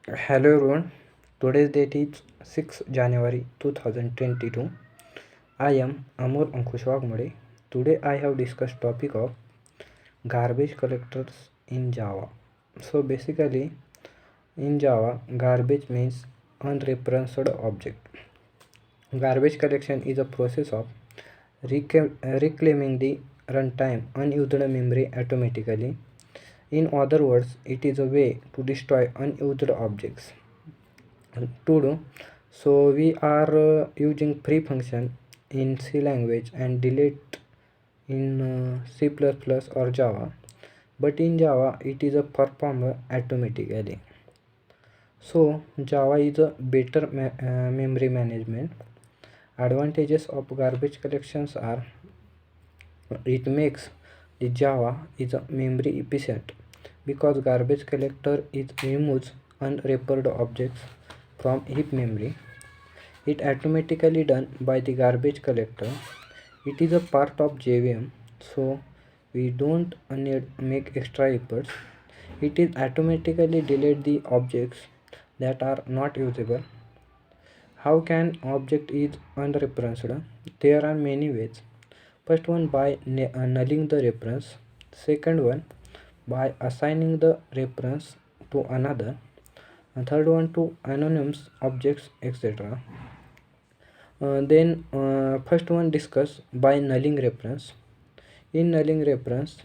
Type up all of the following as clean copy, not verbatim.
Hello everyone. Today's date is 6 January 2022. I am Amur Ankush Wagmade. Today I have discussed topic of garbage collectors in Java. So basically in Java garbage means unreferenced object. Garbage collection is a process of reclaiming the runtime unused memory automatically. In other words, it is a way to destroy unused objects. To do so, we are using free function in C language and delete in C++ or Java, but in Java it is a performed automatically. So Java is a better memory management. Advantages of garbage collections are: it makes the Java is a memory efficient because garbage collector is removes unwrapped objects from heap memory. It automatically done by the garbage collector. It is a part of JVM, so we don't need make extra efforts. It is automatically delete the objects that are not usable. How can object is unreferenced? There are many ways. First one, by nulling the reference. Second one, by assigning the reference to another. And third one, to anonymous objects, etc. Then first one, discuss by nulling reference. In nulling reference,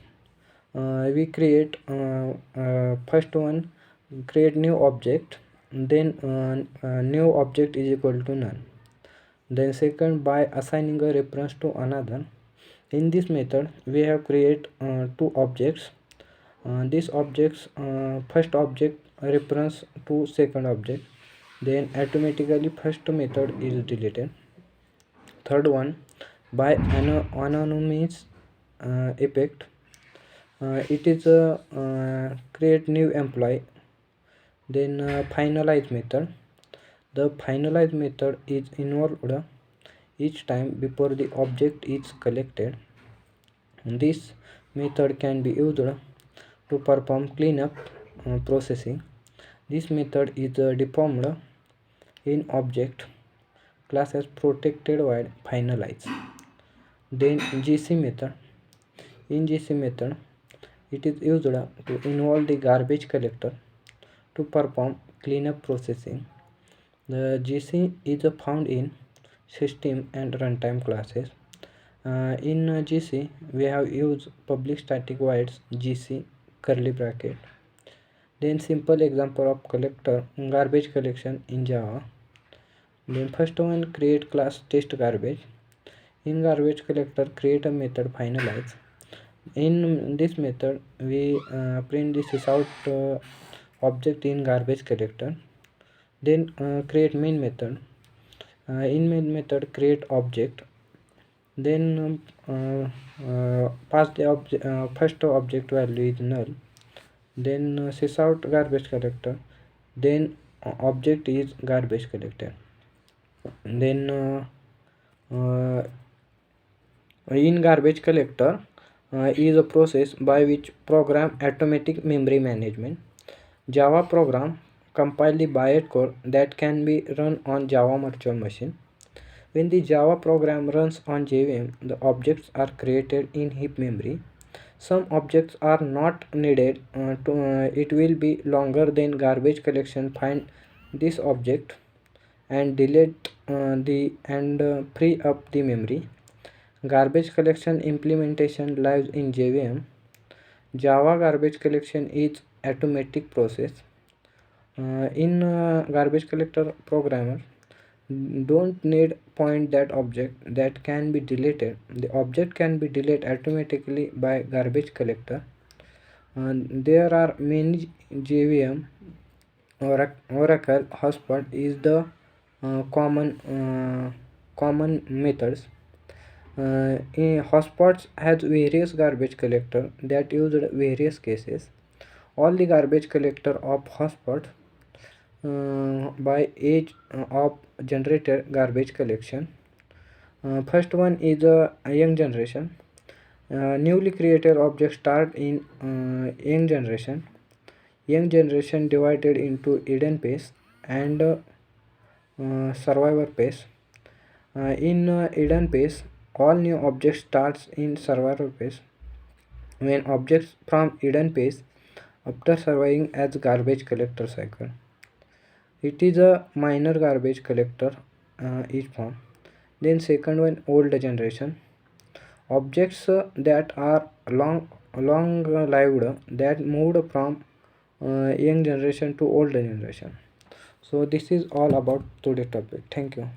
we create first one, create new object, then new object is equal to none. Then second, by assigning a reference to another. In this method we have create two objects. These objects, first object reference to second object, then automatically first method is deleted. Third one, by anonymous effect, it is a create new employee. Then finalize method. The finalize method is involved each time before the object is collected. This method can be used to perform cleanup processing. This method is deformed in object class as protected while finalize. Then GC method. In GC method, it is used to involve the garbage collector to perform cleanup processing. The GC is found in system and runtime classes. In GC, we have used public static voids GC curly bracket. Then simple example of collector garbage collection in Java. Then first one, create class test garbage. In garbage collector, create a method finalize. In this method, we print this sysout object in garbage collector. Then create main method. In main method, create object. Then pass the first object value is null. Then sysout garbage collector. Then object is garbage collector. Then in garbage collector is a process by which program automatic memory management. Java program compile the bytecode that can be run on Java virtual machine. When the Java program runs on JVM, the objects are created in heap memory. Some objects are not needed it will be longer than garbage collection find this object and delete the and free up the memory. Garbage collection implementation lives in JVM. Java garbage collection is automatic process. In garbage collector, programmer don't need point that object that can be deleted. The object can be deleted automatically by garbage collector. There are many JVM. Oracle hotspot is the common methods. In hotspots has various garbage collector that used various cases. All the garbage collector of hotspot by age of generated garbage collection. First one is a young generation. Newly created objects start in young generation. young generation divided into Eden phase and survivor phase. In Eden phase, all new objects starts in survivor phase when objects from Eden phase after surviving as garbage collector cycle. It is a minor garbage collector is formed. Then second one, old generation. Objects that are long lived that moved from young generation to old generation. So this is all about today's topic. Thank you.